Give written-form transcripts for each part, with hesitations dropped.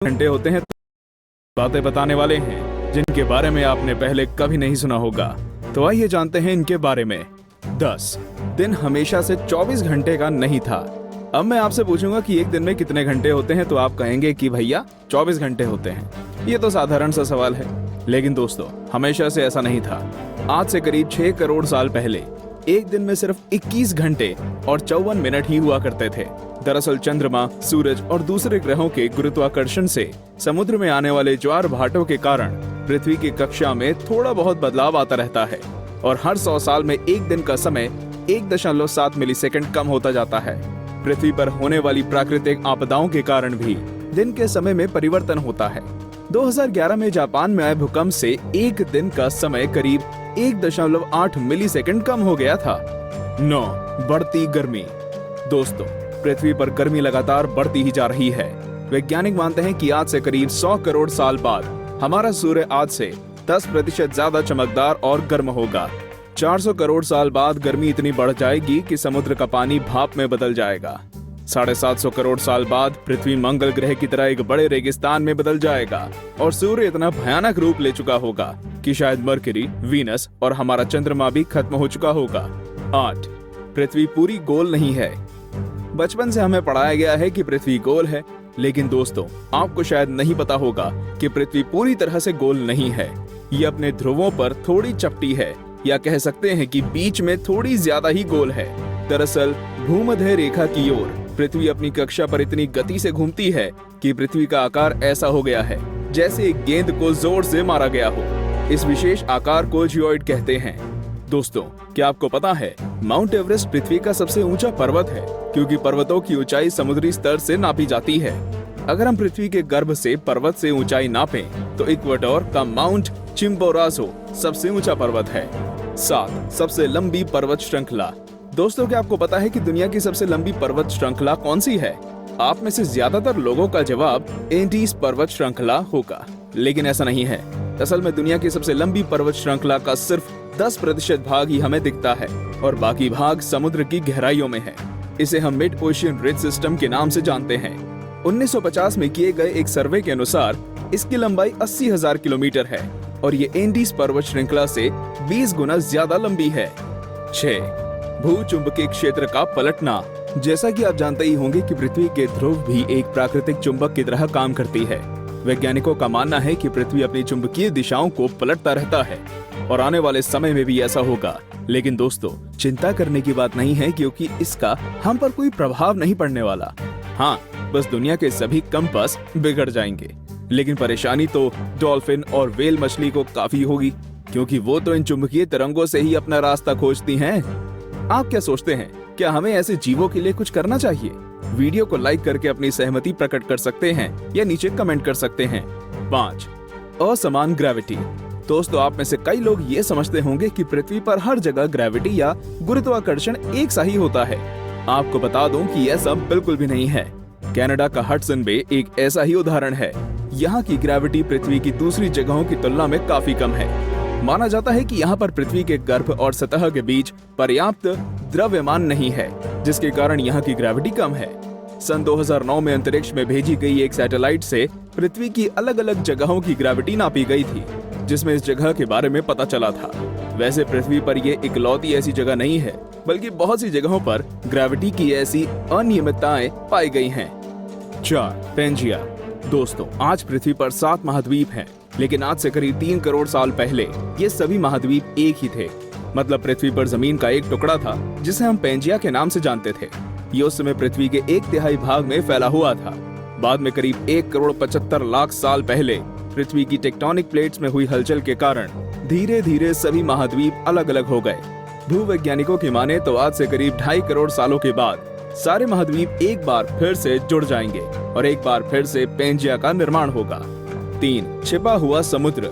घंटे होते हैं बातें बताने वाले हैं जिनके बारे में आपने पहले कभी नहीं सुना होगा। तो आइए जानते हैं इनके बारे में। 10 दिन हमेशा से 24 घंटे का नहीं था। अब मैं आपसे पूछूंगा कि एक दिन में कितने घंटे होते हैं तो आप कहेंगे कि भैया 24 घंटे होते हैं। ये तो साधारण सा सवाल है, लेकिन दोस्तों हमेशा से ऐसा नहीं था। आज से करीब 6 करोड़ साल पहले एक दिन में सिर्फ 21 घंटे और 54 मिनट ही हुआ करते थे। दरअसल चंद्रमा, सूरज और दूसरे ग्रहों के गुरुत्वाकर्षण से समुद्र में आने वाले ज्वार भाटों के कारण पृथ्वी की कक्षा में थोड़ा बहुत बदलाव आता रहता है और हर 100 साल में एक दिन का समय 1.7 मिलीसेकंड कम होता जाता है। पृथ्वी पर होने वाली प्राकृतिक आपदाओं के कारण भी दिन के समय में परिवर्तन होता है। 2011 में जापान में आए भूकंप से एक दिन का समय करीब 1.8 मिलीसेकंड कम हो गया था। 9 बढ़ती गर्मी। दोस्तों पृथ्वी पर गर्मी लगातार बढ़ती ही जा रही है। वैज्ञानिक मानते हैं कि आज से करीब 100 करोड़ साल बाद हमारा सूर्य आज से 10% ज्यादा चमकदार और गर्म होगा। 400 करोड़ साल बाद गर्मी इतनी बढ़ जाएगी कि समुद्र का पानी भाप में बदल जाएगा। 750 करोड़ साल बाद पृथ्वी मंगल ग्रह की तरह एक बड़े रेगिस्तान में बदल जाएगा और सूर्य इतना भयानक रूप ले चुका होगा कि शायद मरकरी, वीनस और हमारा चंद्रमा भी खत्म हो चुका होगा। 8 पृथ्वी पूरी गोल नहीं है। बचपन से हमें पढ़ाया गया है कि पृथ्वी गोल है, लेकिन दोस्तों आपको शायद नहीं पता होगा कि पृथ्वी पूरी तरह से गोल नहीं है। ये अपने ध्रुवों पर थोड़ी चपटी है, या कह सकते हैं कि बीच में थोड़ी ज्यादा ही गोल है। दरअसल भूमध्य रेखा की ओर पृथ्वी अपनी कक्षा पर इतनी गति से घूमती है कि पृथ्वी का आकार ऐसा हो गया है जैसे एक गेंद को जोर से मारा गया हो। इस विशेष आकार को जियोइड कहते हैं। दोस्तों क्या आपको पता है माउंट एवरेस्ट पृथ्वी का सबसे ऊंचा पर्वत है, क्योंकि पर्वतों की ऊंचाई समुद्री स्तर से नापी जाती है। अगर हम पृथ्वी के गर्भ से पर्वत से ऊंचाई नापें तो इक्वाडोर का माउंट चिम्बोराजो सबसे ऊंचा पर्वत है। 7 सबसे लंबी पर्वत श्रृंखला। दोस्तों क्या आपको पता है कि दुनिया की सबसे लंबी पर्वत श्रृंखला कौन सी है? आप में से ज्यादातर लोगों का जवाब एंडीज पर्वत श्रृंखला होगा, लेकिन ऐसा नहीं है। असल में दुनिया की सबसे लंबी पर्वत श्रृंखला का सिर्फ 10% भाग ही हमें दिखता है और बाकी भाग समुद्र की गहराइयों में है। इसे हम मिड ओशियन रिज सिस्टम के नाम से जानते हैं। 1950 में किए गए एक सर्वे के अनुसार इसकी लंबाई 80,000 किलोमीटर है और ये एंडीज पर्वत श्रृंखला से 20 गुना ज्यादा लंबी है। 6 भूचुंबकीय क्षेत्र का पलटना। जैसा कि आप जानते ही होंगे कि पृथ्वी के ध्रुव भी एक प्राकृतिक चुंबक की तरह काम करती है। वैज्ञानिकों का मानना है कि पृथ्वी अपनी चुंबकीय दिशाओं को पलटता रहता है और आने वाले समय में भी ऐसा होगा। लेकिन दोस्तों चिंता करने की बात नहीं है, क्योंकि इसका हम पर कोई प्रभाव नहीं पड़ने वाला। हाँ, बस दुनिया के सभी कंपास बिगड़ जाएंगे। लेकिन परेशानी तो डॉल्फिन और व्हेल मछली को काफी होगी, क्योंकि वो तो इन चुंबकीय तरंगों से ही अपना रास्ता खोजती हैं। आप क्या सोचते हैं, क्या हमें ऐसे जीवों के लिए कुछ करना चाहिए? वीडियो को लाइक करके अपनी सहमति प्रकट कर सकते हैं या नीचे कमेंट कर सकते हैं। 5 असमान ग्रेविटी। दोस्तों आप में से कई लोग ये समझते होंगे कि पृथ्वी पर हर जगह ग्रेविटी या गुरुत्वाकर्षण एक सा ही होता है। आपको बता दूं कि ऐसा बिल्कुल भी नहीं है। कनाडा का हडसन बे एक ऐसा ही उदाहरण है। यहाँ की ग्रेविटी पृथ्वी की दूसरी जगहों की तुलना में काफी कम है। माना जाता है कि यहाँ पर पृथ्वी के गर्भ और सतह के बीच पर्याप्त द्रव्यमान नहीं है, जिसके कारण यहाँ की ग्रेविटी कम है। सन 2009 में अंतरिक्ष में भेजी गई एक सैटेलाइट से पृथ्वी की अलग अलग जगहों की ग्रेविटी नापी गई थी, जिसमें इस जगह के बारे में पता चला था। वैसे पृथ्वी पर ये इकलौती ऐसी जगह नहीं है, बल्कि बहुत सी जगहों पर ग्रेविटी की ऐसी अनियमितताएं पाई गई हैं। 4 पेंजिया। दोस्तों आज पृथ्वी पर 7 महाद्वीप हैं, लेकिन आज से करीब 3 करोड़ साल पहले ये सभी महाद्वीप एक ही थे। मतलब पृथ्वी पर जमीन का एक टुकड़ा था जिसे हम पेंजिया के नाम से जानते थे। ये उस समय पृथ्वी के 1/3 भाग में फैला हुआ था। बाद में करीब 1 करोड़ 75 लाख साल पहले पृथ्वी की टेक्टोनिक प्लेट्स में हुई हलचल के कारण धीरे धीरे सभी महाद्वीप अलग अलग हो गए। भूवैज्ञानिकों की माने तो आज से करीब 2.5 करोड़ सालों के बाद सारे महाद्वीप एक बार फिर से जुड़ जाएंगे और एक बार फिर से पेंजिया का निर्माण होगा। 3 छिपा हुआ समुद्र।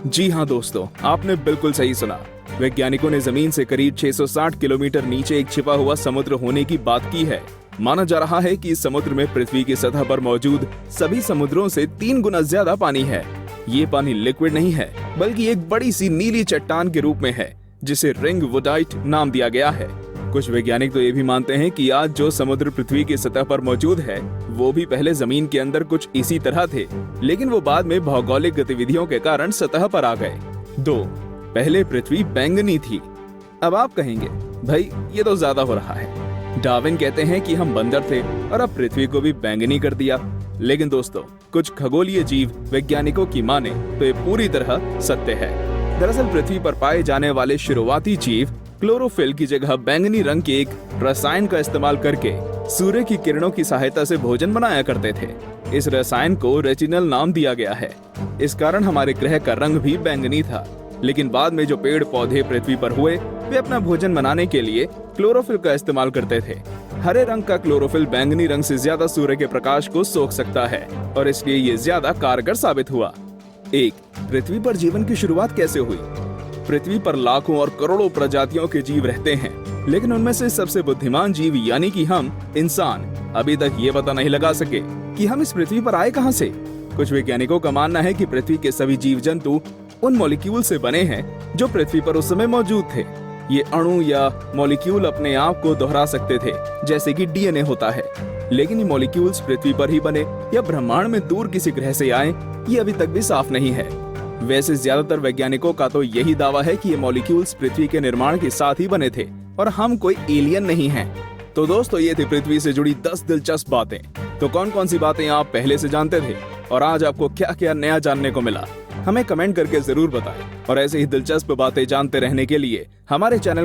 जी हाँ दोस्तों आपने बिल्कुल सही सुना। वैज्ञानिकों ने जमीन से करीब 660 किलोमीटर नीचे एक छिपा हुआ समुद्र होने की बात की है। माना जा रहा है कि इस समुद्र में पृथ्वी की सतह पर मौजूद सभी समुद्रों से 3 गुना ज्यादा पानी है। ये पानी लिक्विड नहीं है, बल्कि एक बड़ी सी नीली चट्टान के रूप में है, जिसे रिंग वुडाइट नाम दिया गया है। कुछ वैज्ञानिक तो ये भी मानते हैं कि आज जो समुद्र पृथ्वी की सतह पर मौजूद है वो भी पहले जमीन के अंदर कुछ इसी तरह थे, लेकिन वो बाद में भौगोलिक गतिविधियों के कारण सतह पर आ गए। 2. पहले पृथ्वी बैंगनी थी। अब आप कहेंगे भाई ये तो ज्यादा हो रहा है, डार्विन कहते हैं कि हम बंदर थे और अब पृथ्वी को भी बैंगनी कर दिया। लेकिन दोस्तों, कुछ खगोलीय जीव वैज्ञानिकों की माने तो ये पूरी तरह सत्य है। दरअसल पृथ्वी पर पाए जाने वाले शुरुआती जीव क्लोरोफिल की जगह बैंगनी रंग के एक रसायन का इस्तेमाल करके सूर्य की किरणों की सहायता से भोजन बनाया करते थे। इस रसायन को रेटिनल नाम दिया गया है। इस कारण हमारे ग्रह का रंग भी बैंगनी था। लेकिन बाद में जो पेड़ पौधे पृथ्वी पर हुए वे अपना भोजन बनाने के लिए क्लोरोफिल का इस्तेमाल करते थे। हरे रंग का क्लोरोफिल बैंगनी रंग से ज्यादा सूर्य के प्रकाश को सोख सकता है और इसलिए ये ज्यादा कारगर साबित हुआ। 1. पृथ्वी पर जीवन की शुरुआत कैसे हुई? पृथ्वी पर लाखों और करोड़ों प्रजातियों के जीव रहते हैं, लेकिन उनमें से सबसे बुद्धिमान जीव यानी कि हम इंसान अभी तक ये पता नहीं लगा सके कि हम इस पृथ्वी पर आए कहां से। कुछ वैज्ञानिकों का मानना है कि पृथ्वी के सभी जीव जंतु उन मॉलिक्यूल से बने हैं जो पृथ्वी पर उस समय मौजूद थे। ये अणु या मॉलिक्यूल अपने आप को दोहरा सकते थे, जैसे कि डीएनए होता है। लेकिन ये मॉलिक्यूल्स पृथ्वी पर ही बने या ब्रह्मांड में दूर किसी ग्रह से आए, ये अभी तक भी साफ नहीं है। वैसे ज्यादातर वैज्ञानिकों का तो यही दावा है कि ये मॉलिक्यूल्स पृथ्वी के निर्माण के साथ ही बने थे और हम कोई एलियन नहीं हैं। तो दोस्तों, ये थी पृथ्वी से जुड़ी 10 दिलचस्प बातें। तो कौन कौन सी बातें आप पहले से जानते थे और आज आपको क्या क्या नया जानने को मिला, हमें कमेंट करके जरूर बताएं। और ऐसे ही दिलचस्प बातें जानते रहने के लिए हमारे चैनल